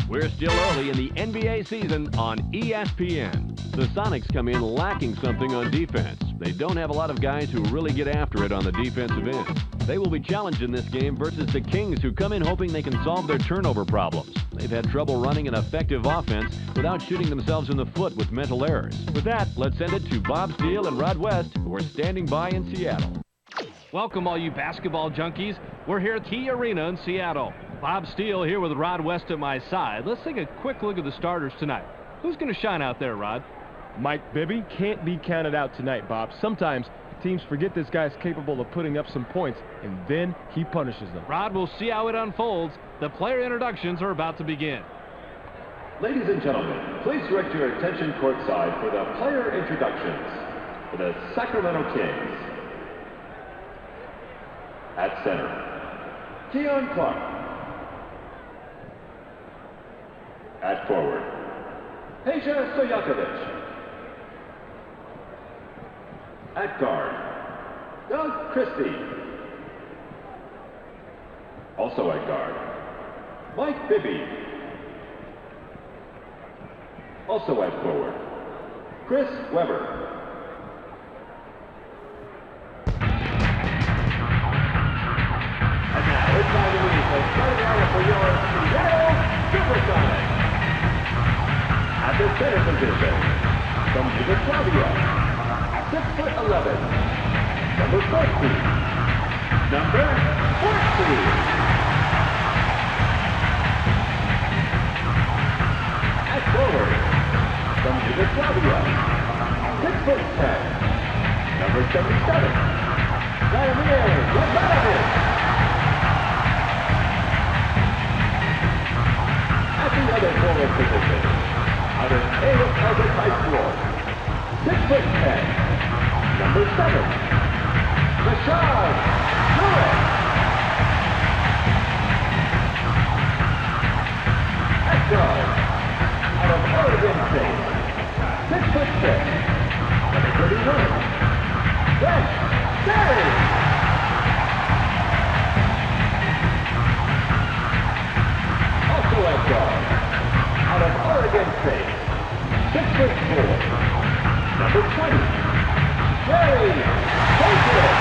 We're still early in the NBA season on ESPN. The Sonics come in lacking something on defense. They don't have a lot of guys who really get after it on the defensive end. They will be challenged in this game versus the Kings, who come in hoping they can solve their turnover problems. They've had trouble running an effective offense without shooting themselves in the foot with mental errors. With that, let's send it to Bob Steele and Rod West, who are standing by in Seattle. Welcome, all you basketball junkies. We're here at Key Arena in Seattle. Bob Steele here with Rod West at my side. Let's take a quick look at the starters tonight. Who's going to shine out there, Rod? Mike Bibby can't be counted out tonight, Bob. Sometimes teams forget this guy's capable of putting up some points, and then he punishes them. Rod, we'll see how it unfolds. The player introductions are about to begin. Ladies and gentlemen, please direct your attention courtside for the player introductions for the Sacramento Kings. At center, KEON Clark. At forward, Peja Stojakovic. At guard, Doug Christie. Also at guard, Mike Bibby. Also at forward, Chris Webber. And now it's time to meet the starting lineup for your Seattle Supersonics. At the center position, from Yugoslavia, 6'11", number 14, number 14. At forward, from Yugoslavia, 6'10", number 77, Vladimir Radmanovic. At the other forward position, out of Albert High School, 6'10", number 7, RASHARD. At guard, out of Oregon State, 6'6", number 31, West State. Also at guard, out of Oregon State, 6'4", number 20, Jerry Takeover.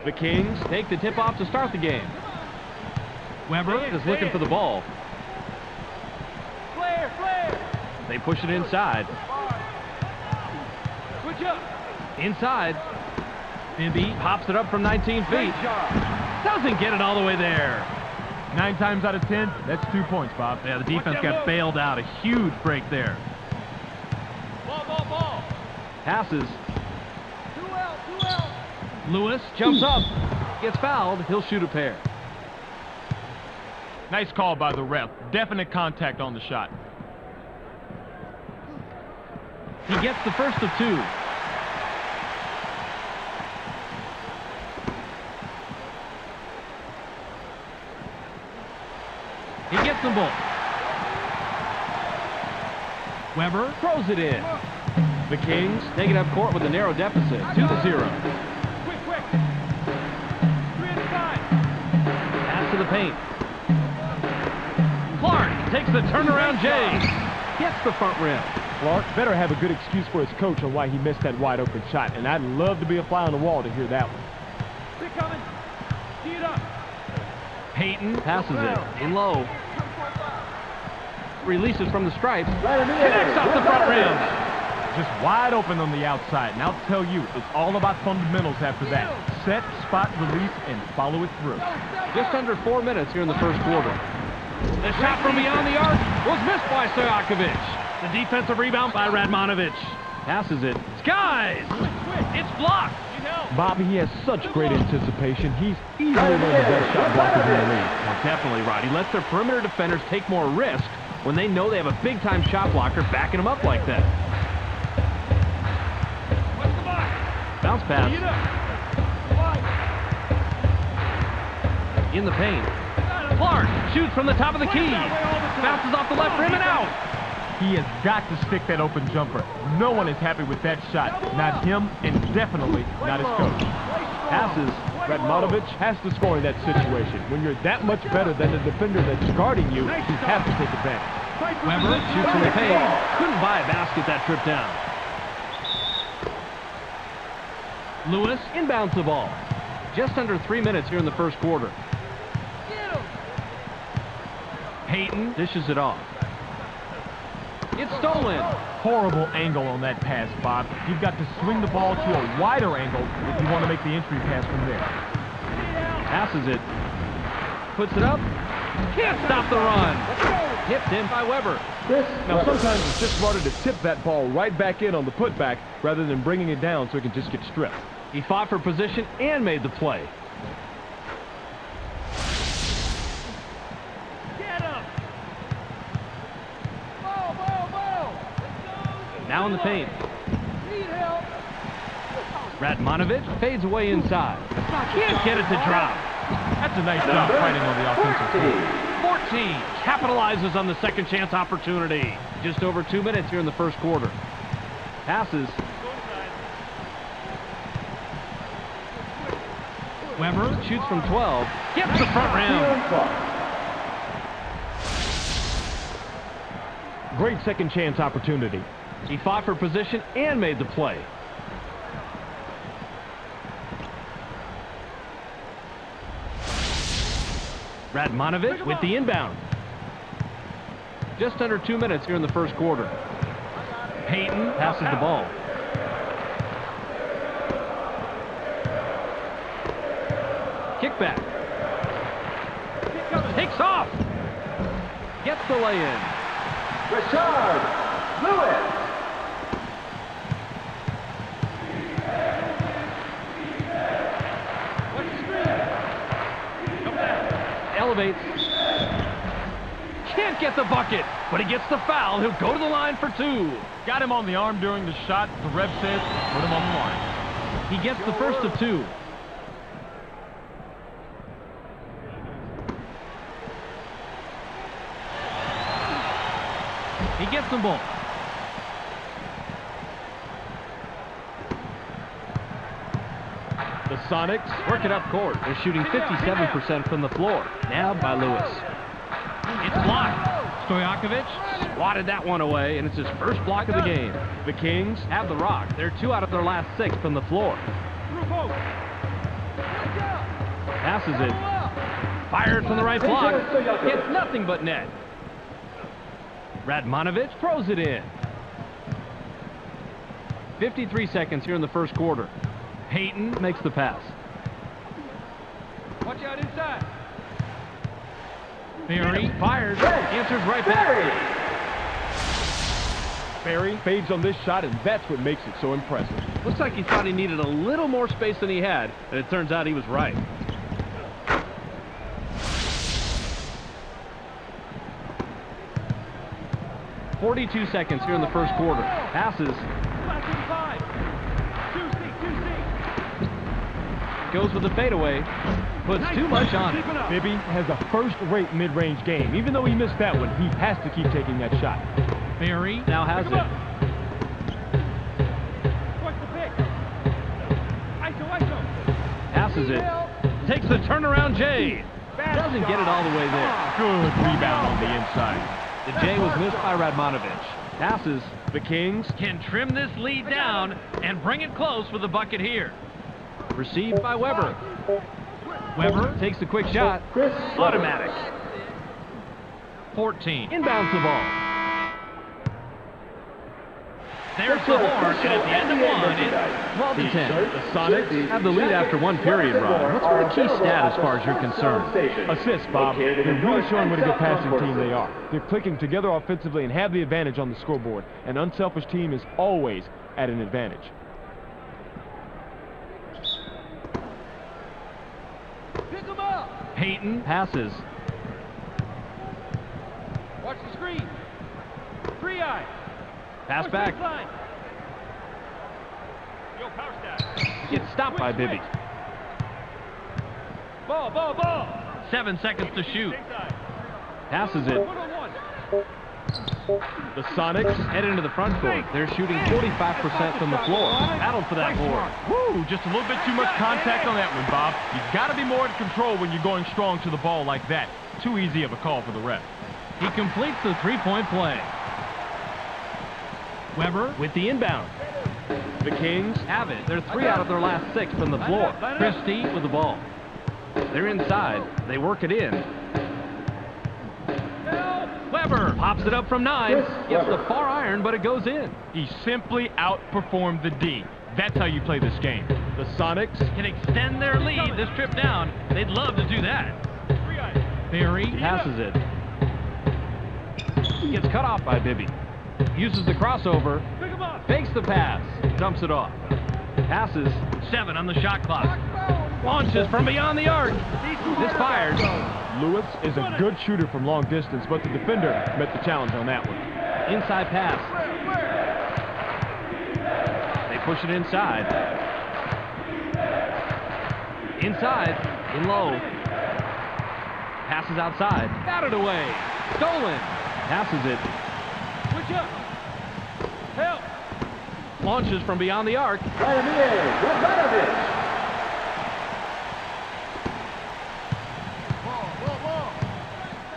The Kings take the tip-off to start the game. Webber is looking for the ball. They push it inside. Inside. Bibby pops it up from 19 feet. Doesn't get it all the way there. 9 times out of 10, that's 2 points, Bob. Yeah, the defense got bailed out. A huge break there. Ball. Passes. Two out. Lewis jumps up. Gets fouled. He'll shoot a pair. Nice call by the ref. Definite contact on the shot. He gets the first of 2. He gets them both. Webber throws it in. The Kings take it up court with a narrow deficit, 2-0. Quick. 3 inside. Pass to the paint. Clark takes the turnaround J. Gets the front rim. Clark better have a good excuse for his coach on why he missed that wide open shot, and I'd love to be a fly on the wall to hear that one. They're coming. Tee it up. Peyton passes it in low. Releases from the stripes. Connects off the front rim. Just wide open on the outside. And I'll tell you, it's all about fundamentals after that. Set, spot, release, and follow it through. Just under 4 minutes here in the first quarter. The shot from beyond the arc was missed by Stojakovic. The defensive rebound by Radmanovic. Passes it. Skies! It's blocked. Bobby, he has such great anticipation. He's easily one of the best shot blockers in the league. Well, definitely, Rod. He lets their perimeter defenders take more risk when they know they have a big-time shot blocker backing them up like that. Bounce pass. In the paint. Clark shoots from the top of the key. Bounces off the left rim and out. He has got to stick that open jumper. No one is happy with that shot. Not him, and definitely not his coach. Passes. Radmanovic has to score in that situation. When you're that much better than the defender that's guarding you, you have to take advantage. Weber shoots from the paint. Couldn't buy a basket that trip down. Lewis inbounds the ball. Just under 3 minutes here in the first quarter. Payton dishes it off. It's stolen. Horrible angle on that pass, Bob. You've got to swing the ball to a wider angle if you want to make the entry pass from there. Passes it. Puts it up. Can't stop the run. Tipped in by Weber. Now, sometimes it's just smarter to tip that ball right back in on the putback rather than bringing it down so it can just get stripped. He fought for position and made the play. Get him! Now in the paint. Need help. Radmanovic fades away inside. Can't get it to drop. That's a nice job fighting on the offensive team. 14 capitalizes on the second chance opportunity. Just over 2 minutes here in the first quarter. Passes. Weber shoots from 12. Gets the front rim. Great second chance opportunity. He fought for position and made the play. Radmanovic with the inbound. Just under 2 minutes here in the first quarter. Payton passes the ball. Kickback. Takes off. Gets the lay-in. RASHARD Lewis. Elevates. Can't get the bucket, but he gets the foul. He'll go to the line for 2. Got him on the arm during the shot. The ref says, put him on the line. He gets the first of 2. He gets them both. The Sonics Work it up court. They're shooting 57% from the floor. Now by Lewis. It's blocked. Stojakovic swatted that one away, and it's his first block of the game. The Kings Have the rock. They're 2 out of their last 6 from the floor. Passes it. Fired from the right block. Gets nothing but net. Radmanovic throws it in. 53 seconds here in the first quarter. Payton makes the pass. Watch out inside. Barry fires. Answers right back. Barry fades on this shot, and that's what makes it so impressive. Looks like he thought he needed a little more space than he had, and it turns out he was right. .42 seconds here in the first quarter. Passes. Goes with the fadeaway. Puts too much on it. Bibby has a first-rate mid-range game. Even though he missed that one, he has to keep taking that shot. Barry now has it. Passes it. Takes the turnaround J. Doesn't get it all the way there. Good rebound on the inside. The J was missed by Radmanovic. Passes. The Kings Can trim this lead down and bring it close for the bucket here. Received by Weber. Weber takes the quick shot. Automatic. 14. Inbounds the ball. There's the horn, and at the end of one, it's 12-10. The Sonics Have the lead after one period, Ron. What's been the key stat as far as you're concerned? assists, Bob. They're really showing what a good passing team they are. They're clicking together offensively and have the advantage on the scoreboard. An unselfish team is always at an advantage. Pick him up. Payton passes. Watch the screen. 3-eye. Pass back. Gets stopped by Bibby. Ball. 7 seconds to shoot. Passes it. The Sonics head into the front court. They're shooting 45% from the floor. Battle for that board. Woo, just a little bit too much contact on that one, Bob. You've got to be more in control when you're going strong to the ball like that. Too easy of a call for the ref. He completes the three-point play. Weber with the inbound. The Kings Have it. They're 3 out of their last 6 from the floor. Christie with the ball. They're inside. They work it in. Weber pops it up from 9. Gets the far iron, but it goes in. He simply outperformed the D. That's how you play this game. The Sonics Can extend their lead this trip down. They'd love to do that. Barry passes it. Gets cut off by Bibby. Uses the crossover. Fakes the pass. Dumps it off. Passes. 7 on the shot clock. Launches from beyond the arc. Misfired. Lewis is a good shooter from long distance, but the defender met the challenge on that one. Inside pass. They push it inside. Inside. In low. Passes outside. Batted away. Stolen. Passes it. Switch up. Help. Launches from beyond the arc.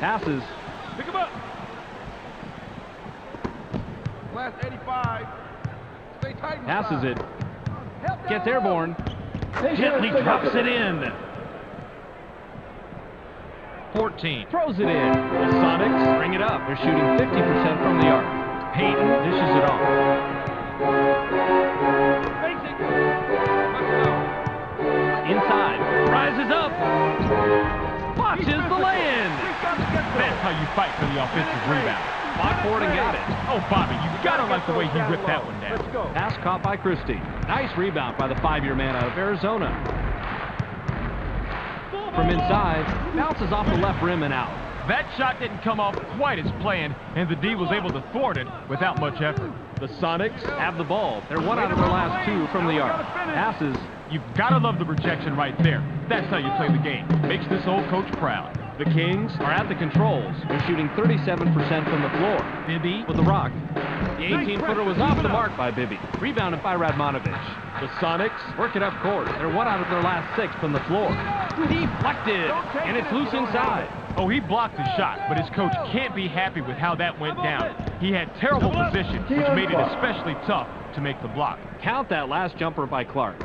Passes. Pick him up. Last 85. Stay tight. Passes it. Gets airborne. Gently drops it in. 14. Throws it in. The Sonics bring it up. They're shooting 50% from the arc. Payton dishes it off. Inside. Rises up. Watches the lay-in. That's how you fight for the offensive rebound. Fought for it and got it. Oh, Bobby, you gotta like the way he ripped that one down. Pass caught by Christie. Nice rebound by the 5-year man out of Arizona. From inside, bounces off the left rim and out. That shot didn't come off quite as planned, and the D was able to thwart it without much effort. The Sonics Have the ball. They're 1 out of their last 2 from the arc. Passes. You've got to love the rejection right there. That's how you play the game. Makes this old coach proud. The Kings Are at the controls. They're shooting 37% from the floor. Bibby with the rock. The 18-footer was off the mark by Bibby. Rebounded by Radmanovich. The Sonics Work it up court. They're 1 out of their last 6 from the floor. Deflected, and it's loose inside. Oh, he blocked the shot, but his coach can't be happy with how that went down. He had terrible position, which made it especially tough to make the block. Count that last jumper by Clark.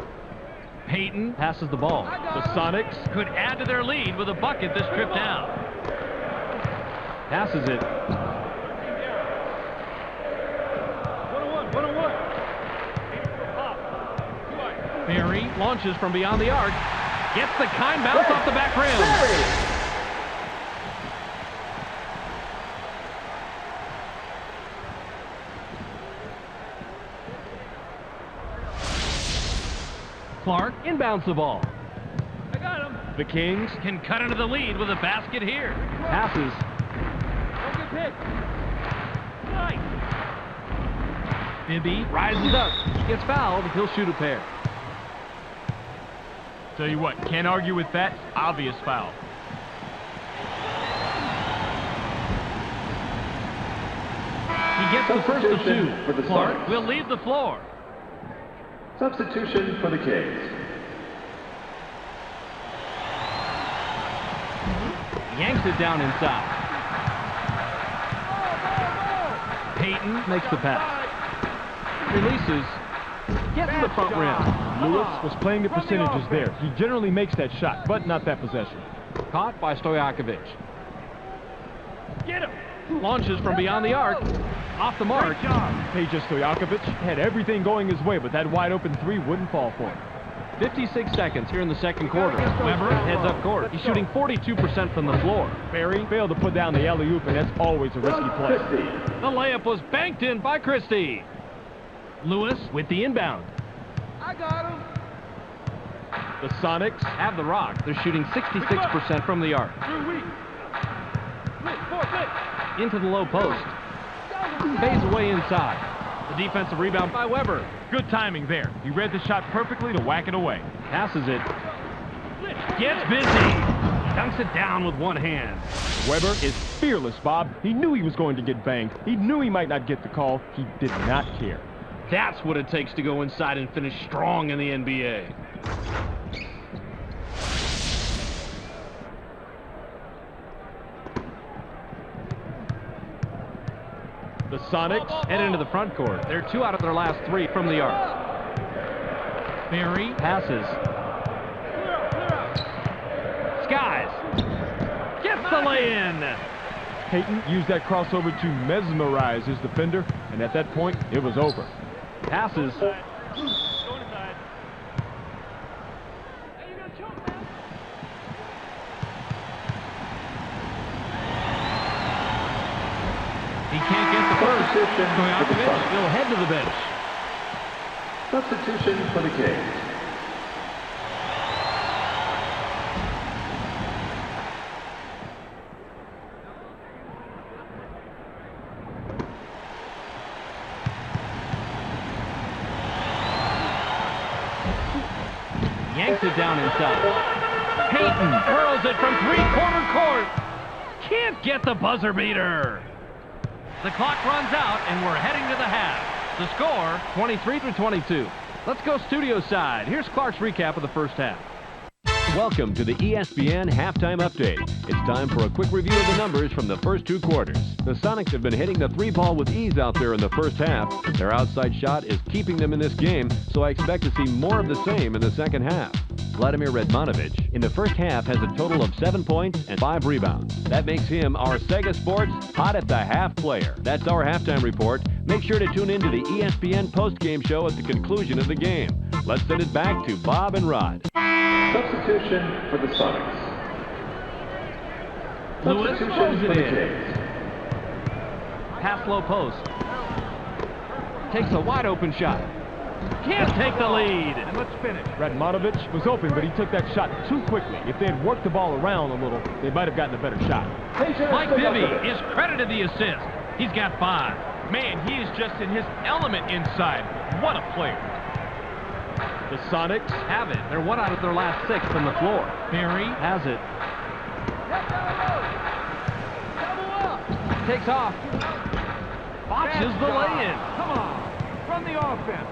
Payton passes the ball. The Sonics Could add to their lead with a bucket this trip down. Passes it. 1-on-1. Barry launches from beyond the arc. Gets the kind bounce off the back rim. Clark inbounds the ball. I got him. The Kings Can cut into the lead with a basket here. Passes. Don't get picked. Nice. Bibby rises up. Gets fouled. He'll shoot a pair. Tell you what, can't argue with that. Obvious foul. He gets the first of 2. For the Clark Sonics. will leave the floor. Substitution for the Kings. Yanks it down inside. Payton makes the pass. Releases. Gets the front rim. Lewis was playing the percentages there. He generally makes that shot, but not that possession. Caught by Stojakovic. Get him. Launches from beyond the arc. Off the mark. Peja Stojakovic had everything going his way, but that wide open 3 wouldn't fall for him. 56 seconds here in the second quarter. Weber heads up court. He's shooting 42% from the floor. Barry failed to put down the alley-oop, and that's always a risky play. The layup was banked in by Christie. Lewis with the inbound. I got him. The Sonics Have the rock. They're shooting 66% from the arc. Through weak. Split. Into the low post. Fades away inside. The defensive rebound by Weber. good timing there. He read the shot perfectly to whack it away. Passes it. Gets busy. Dunks it down with one hand. Weber is fearless, Bob. He knew he was going to get banged. He knew he might not get the call. He did not care. That's what it takes to go inside and finish strong in the NBA. The Sonics Head into the front court. They're 2 out of their last 3 from the arc. Berry passes. Skies gets the lay-in. Payton used that crossover to mesmerize his defender, and at that point, it was over. Passes. Going inside. Hey, you gonna choke, man? He can't get the first. Substitution for the Stojakovic Suns. will head to the bench. Substitution for the Kings. Yanks it down inside. Payton hurls it from 3-quarter court. Can't get the buzzer beater. The clock runs out, and we're heading to the half. The score, 23-22. Let's go studio side. Here's Clark's recap of the first half. Welcome to the ESPN Halftime Update. It's time for a quick review of the numbers from the first 2 quarters. The Sonics have been hitting the 3-ball with ease out there in the first half. Their outside shot is keeping them in this game, so I expect to see more of the same in the second half. Vladimir Radmanovic in the first half has a total of 7 points and 5 rebounds. That makes him our Sega Sports Hot at the Half player. That's our halftime report. Make sure to tune in to the ESPN postgame show at the conclusion of the game. Let's send it back to Bob and Rod. Substitution for the Sonics. Lewis Substitution throws for it the in. Kings. Pass low post. Takes a wide open shot. Can't take the lead. And let's finish. Radmanovic was open, but he took that shot too quickly. If they had worked the ball around a little, they might have gotten a better shot. Mike Bibby is credited the assist. He's got 5. Man, he is just in his element inside. What a player. The Sonics Have it. They're 1 out of their last 6 from the floor. Berry has it. Double up. Takes off. Botches the lay-in. Come on. Run the offense.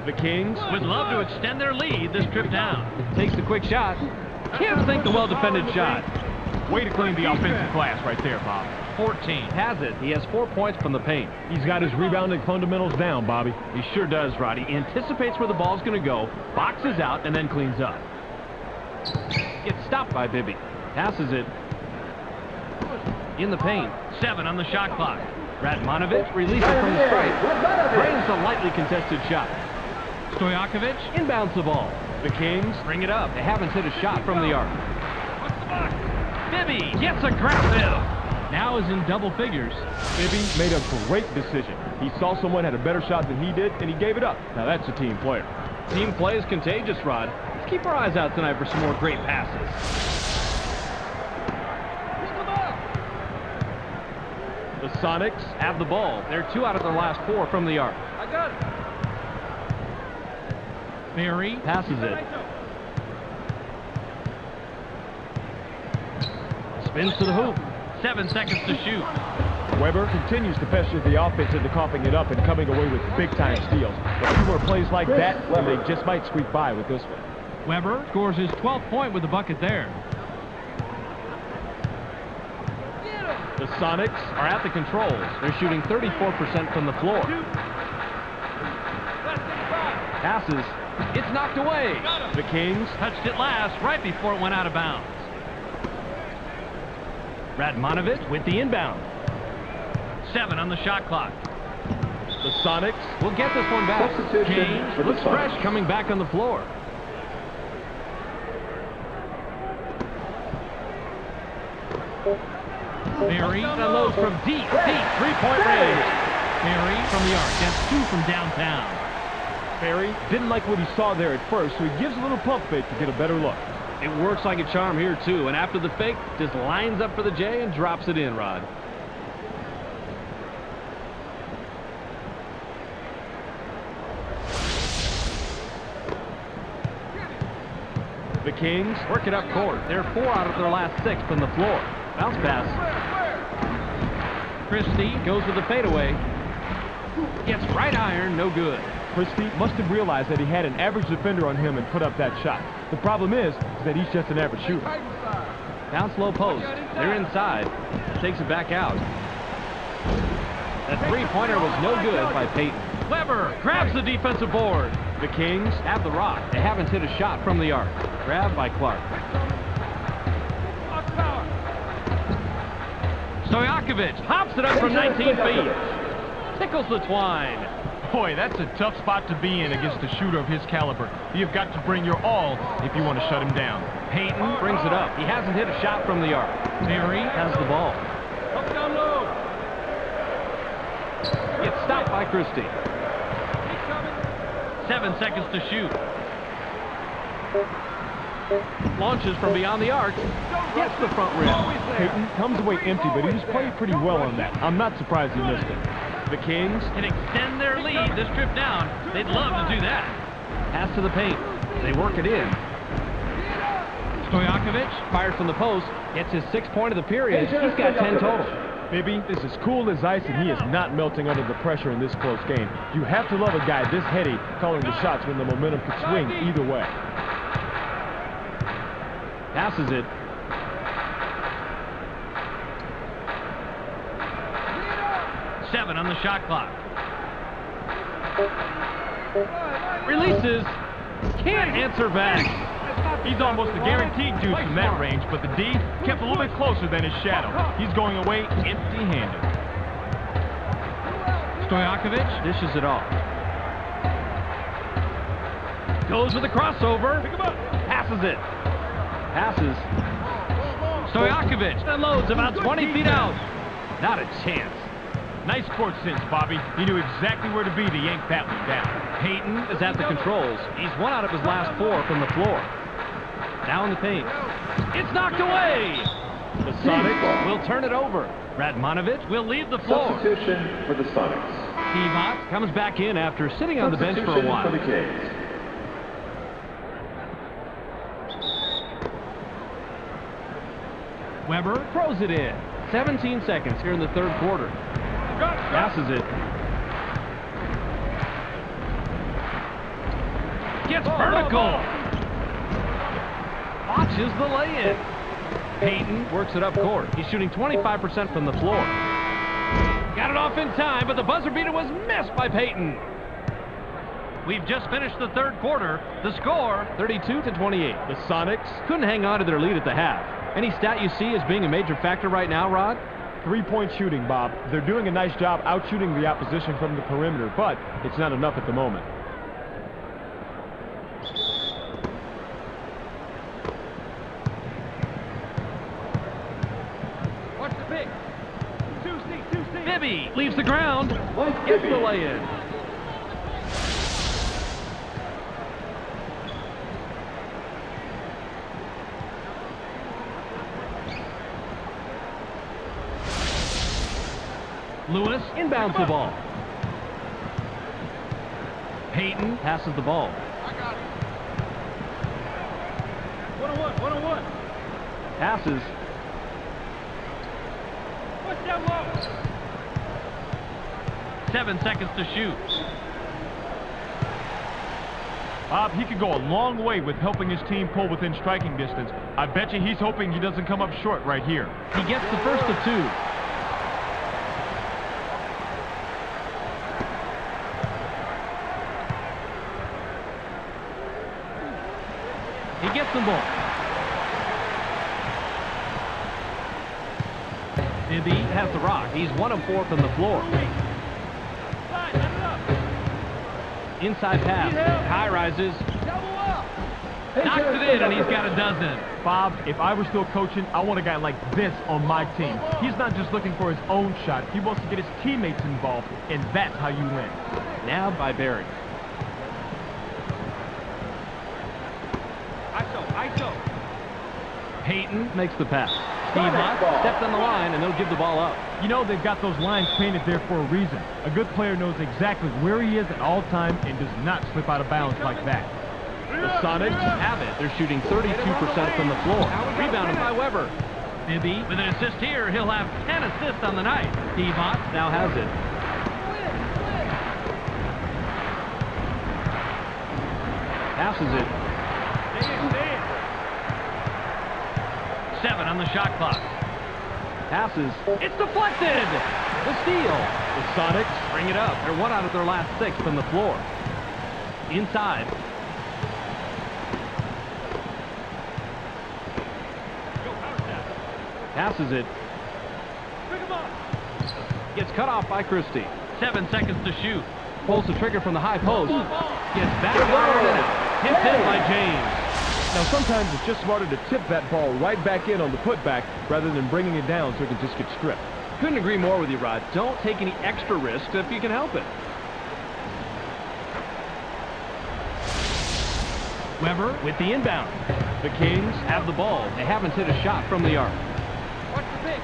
The Kings Would love to extend their lead this trip down. Takes a quick shot. Can't sink the well-defended shot. way to clean the offensive glass right there, Bob. 14. Has it. He has 4 points from the paint. He's got his rebounding fundamentals down, Bobby. He sure does, Roddy. He anticipates where the ball's going to go, boxes out, and then cleans up. Gets stopped by Bibby. Passes it. In the paint. 7 on the shot clock. Radmanovic releases from the strike. Drains the lightly contested shot. Stojakovic inbounds the ball. The Kings Bring it up. They haven't hit a shot from the arc. Bibby gets aggressive. Now is in double figures. Bibby made a great decision. He saw someone had a better shot than he did, and he gave it up. Now that's a team player. Team play is contagious, Rod. Let's keep our eyes out tonight for some more great passes. The Sonics Have the ball. They're 2 out of their last 4 from the arc. I got it. Berry passes it. Spins to the hoop. 7 seconds to shoot. Weber continues to pester the offense into coughing it up and coming away with big-time steals. But few more plays like that, and they just might squeak by with this one. Weber scores his 12th point with the bucket there. The Sonics Are at the controls. They're shooting 34% from the floor. Passes. It's knocked away. The Kings Touched it last, right before it went out of bounds. Radmanovic with the inbound. 7 on the shot clock. The Sonics We'll get this one back. Substitution James for the looks fresh Sonics. coming back on the floor. Berry unloads from deep, 3-point range. Berry from the arc. That's 2 from downtown. Perry didn't like what he saw there at first, so he gives a little pump fake to get a better look. It works like a charm here, too. And after the fake, just lines up for the J and drops it in, Rod. The Kings work it up court. They're 4 out of their last 6 from the floor. Bounce pass. Christie goes with the fadeaway. Gets right iron, no good. Christie must have realized that he had an average defender on him and put up that shot. The problem is that he's just an average shooter. Bounce low post. They're inside. Takes it back out. That three-pointer was no good by Peyton. Weber grabs the defensive board. The Kings have the rock. They haven't hit a shot from the arc. Grabbed by Clark. Stojakovic hops it up from 19 feet. Tickles the twine. Boy, that's a tough spot to be in against a shooter of his caliber. You've got to bring your all if you want to shut him down. Peyton brings it up. He hasn't hit a shot from the arc. Terry has the ball. Up down low. Gets stopped by Christie. 7 seconds to shoot. Launches from beyond the arc. Gets the front rim. Peyton comes away empty, but he was playing pretty well on that. I'm not surprised he missed it. The Kings Can extend their lead this trip down. They'd love to do that. Pass to the paint. They work it in. Stojakovic fired from the post. Gets his 6th point of the period. He's got 10 total. Bibby is as cool as ice, and he is not melting under the pressure in this close game. You have to love a guy this heady calling the shots when the momentum could swing either way. Passes it. Seven on the shot clock. Releases. Can't answer back. He's almost a guaranteed deuce from that range, but the D kept a little bit closer than his shadow. He's going away empty-handed. Stojakovic dishes it off. Goes with a crossover. Passes it. Passes. Stojakovic unloads about 20 feet out. Not a chance. Nice court sense, Bobby. He knew exactly where to be to yank that one down. Peyton is at the controls. He's 1 out of his last 4 from the floor. Now in the paint. It's knocked away. The Sonics will turn it over. Radmanovic will leave the floor. Substitution for the Sonics. Pivot comes back in after sitting on the bench for a while. For the Kings. Weber throws it in. 17 seconds here in the 3rd quarter. Passes it. Gets vertical. Watches the lay-in. Peyton works it up court. He's shooting 25% from the floor. Got it off in time, but the buzzer beater was missed by Peyton. We've just finished the 3rd quarter. The score, 32-28. The Sonics couldn't hang on to their lead at the half. Any stat you see as being a major factor right now, Rod? 3-point shooting, Bob. They're doing a nice job out-shooting the opposition from the perimeter, but it's not enough at the moment. Watch the pick. Bibby leaves the ground. Gets the lay-in. Lewis inbounds the ball. Peyton passes the ball. I got it. 1-on-1, 1-on-1. Passes. Push down low. 7 seconds to shoot. Bob, he could go a long way with helping his team pull within striking distance. I bet you he's hoping he doesn't come up short right here. He gets the first of 2. He gets them both. Bibby has the rock. He's 1 of 4 from the floor. Inside pass. High rises. Knocks it in, and he's got a dozen. Bob, if I were still coaching, I want a guy like this on my team. He's not just looking for his own shot. He wants to get his teammates involved, and that's how you win. Nabbed by Barry. ISO. Peyton makes the pass. Pivot stepped on the line, and they'll give the ball up. You know they've got those lines painted there for a reason. A good player knows exactly where he is at all times and does not slip out of bounds like that. The Sonics have it. They're shooting 32% from the floor. Rebounded by Weber. Bibby with an assist here. He'll have 10 assists on the night. Devont now has it. Passes it. 7 on the shot clock. Passes. It's deflected. The steal. The Sonics Bring it up. They're 1 out of their last 6 from the floor. Inside. Passes it. Gets cut off by Christie. 7 seconds to shoot. Pulls the trigger from the high post. Gets back iron in it. Tipped in by James. Now, sometimes it's just smarter to tip that ball right back in on the putback rather than bringing it down so it can just get stripped. Couldn't agree more with you, Rod. Don't take any extra risks if you can help it. Weber with the inbound. The Kings have the ball. They haven't hit a shot from the arc. Watch the pick.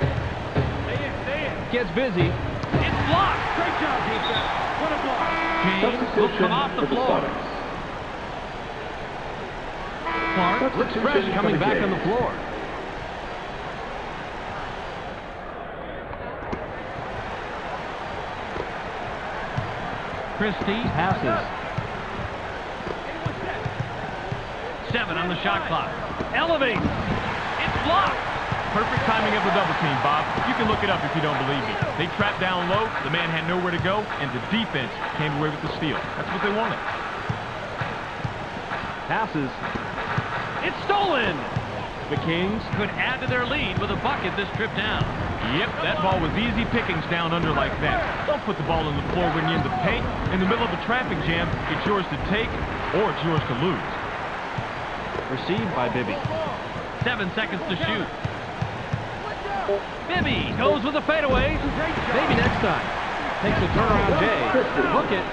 Stay in. Gets busy. It's blocked. Great job, defense. What a block. James will come off the floor. Clark looks fresh coming back on the floor. Christie passes. 7 on the shot clock. Elevates. It's blocked. Perfect timing of the double team, Bob. You can look it up if you don't believe me. They trapped down low, the man had nowhere to go, and the defense came away with the steal. That's what they wanted. Passes. It's stolen. The Kings Could add to their lead with a bucket this trip down. Yep, that ball was easy pickings down under like that. Don't put the ball on the floor when you're in the paint. In the middle of a traffic jam, it's yours to take or it's yours to lose. Received by Bibby. 7 seconds to shoot. Bibby goes with a fadeaway. Maybe next time. Takes a turnaround Jay. Look it.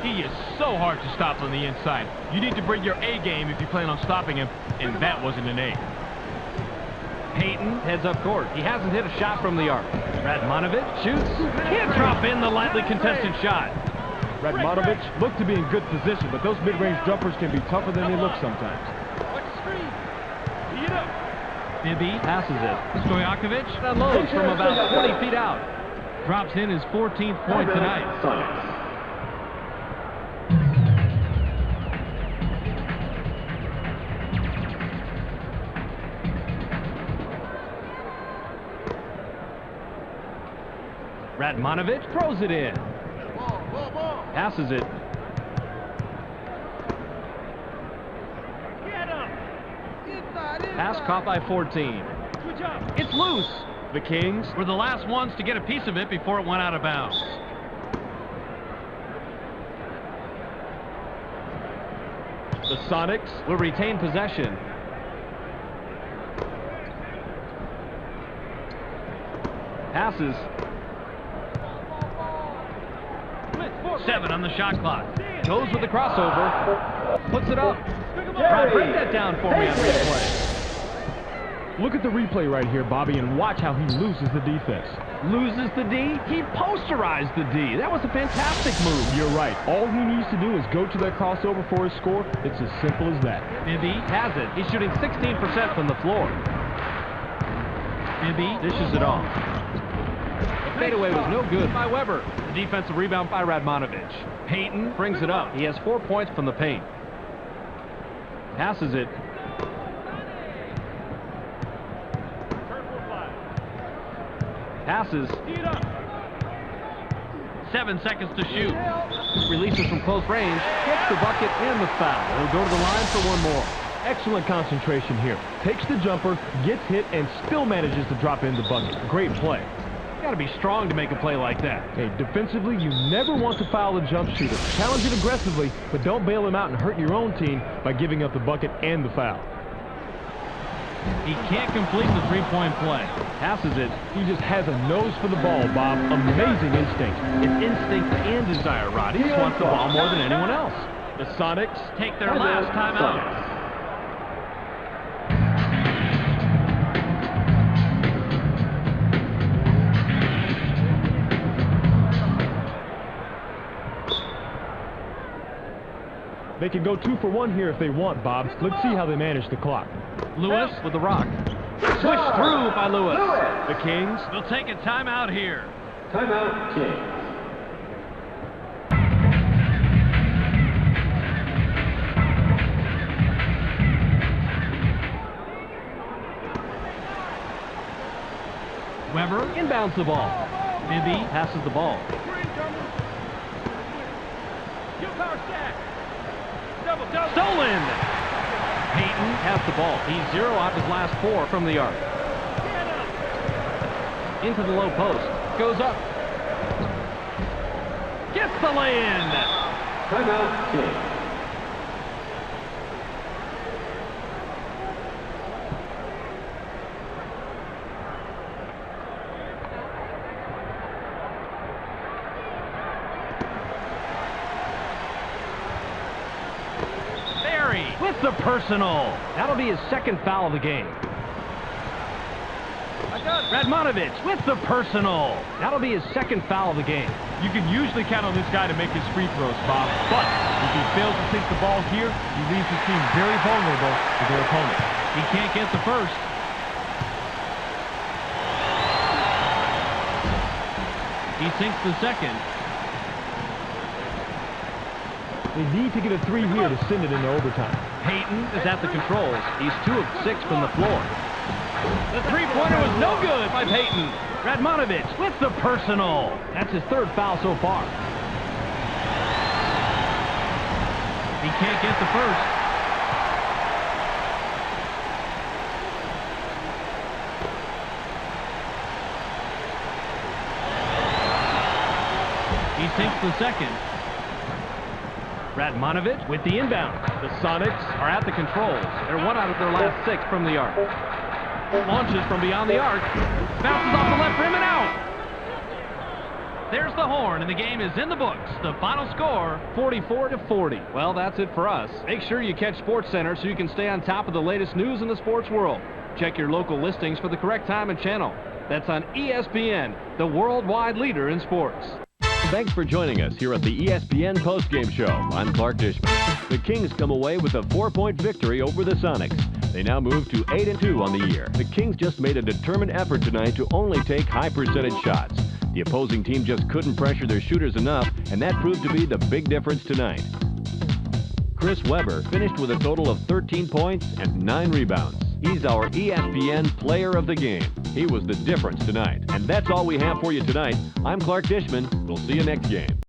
He is so hard to stop on the inside. You need to bring your A game if you plan on stopping him, and that wasn't an A. Peyton heads up court. He hasn't hit a shot from the arc. Radmanovich shoots. Can't drop in the lightly contested shot. Radmanovich looked to be in good position, but those mid-range jumpers can be tougher than they look sometimes. Bibby passes it. Stojakovic unloads from about 20 feet out. Drops in his 14th point tonight. Sonics. Radmanovich throws it in. Passes it. Pass caught by 14. It's loose. The Kings Were the last ones to get a piece of it before it went out of bounds. The Sonics Will retain possession. Passes. 7 on the shot clock. Goes with the crossover. Puts it up. Rob, break that down for me on replay. Look at the replay right here, Bobby, and watch how he loses the defense. Loses the D. He posterized the D. That was a fantastic move. You're right. All he needs to do is go to that crossover for his score. It's as simple as that. Bibby has it. He's shooting 16% from the floor. Bibby dishes it off. The fadeaway was no good by Weber. The defensive rebound by Radmanovich. Peyton brings it up. He has 4 points from the paint. Passes it. Passes. 7 seconds to shoot. Releases from close range. Gets the bucket and the foul. He'll go to the line for one more. Excellent concentration here. Takes the jumper, gets hit, and still manages to drop in the bucket. Great play. You got to be strong to make a play like that. Hey, defensively, you never want to foul a jump shooter. Challenge it aggressively, but don't bail him out and hurt your own team by giving up the bucket and the foul. He can't complete the three-point play. Passes it. He just has a nose for the ball, Bob. Amazing instinct. It's instinct and desire, Rod. He just wants the ball more than anyone else. The Sonics Take their last timeout. They can go 2 for 1 here if they want, Bob. Let's see how they manage the clock. Lewis with the rock. Pushed through by Lewis. The Kings. They'll take a timeout here. Timeout, Kings. Weber inbounds the ball. Bibby passes the ball. Stolen! Peyton has the ball. He's 0 off his last 4 from the arc. Into the low post. Goes up. Gets the lay-in! Timeout, Kings. With the personal. That'll be his second foul of the game. Radmanovich with the personal. That'll be his second foul of the game. You can usually count on this guy to make his free throws, Bob. But if he fails to sink the ball here, he leaves his team very vulnerable to their opponent. He can't get the first. He sinks the second. They need to get a 3 here to send it into overtime. Peyton is at the controls. He's 2 of 6 from the floor. The three-pointer was no good by Peyton. Radmanovich with the personal. That's his 3rd foul so far. He can't get the first. He sinks the second. Radmanovich with the inbound. The Sonics are at the controls. They're 1 out of their last 6 from the arc. Launches from beyond the arc. Bounces off the left rim and out. There's the horn, and the game is in the books. The final score, 44-40. Well, that's it for us. Make sure you catch SportsCenter so you can stay on top of the latest news in the sports world. Check your local listings for the correct time and channel. That's on ESPN, the worldwide leader in sports. Thanks for joining us here at the ESPN postgame show. I'm Clark Dishman. The Kings come away with a 4-point victory over the Sonics. They now move to 8-2 on the year. The Kings just made a determined effort tonight to only take high-percentage shots. The opposing team just couldn't pressure their shooters enough, and that proved to be the big difference tonight. Chris Weber finished with a total of 13 points and 9 rebounds. He's our ESPN Player of the Game. He was the difference tonight. And that's all we have for you tonight. I'm Clark Dishman. We'll see you next game.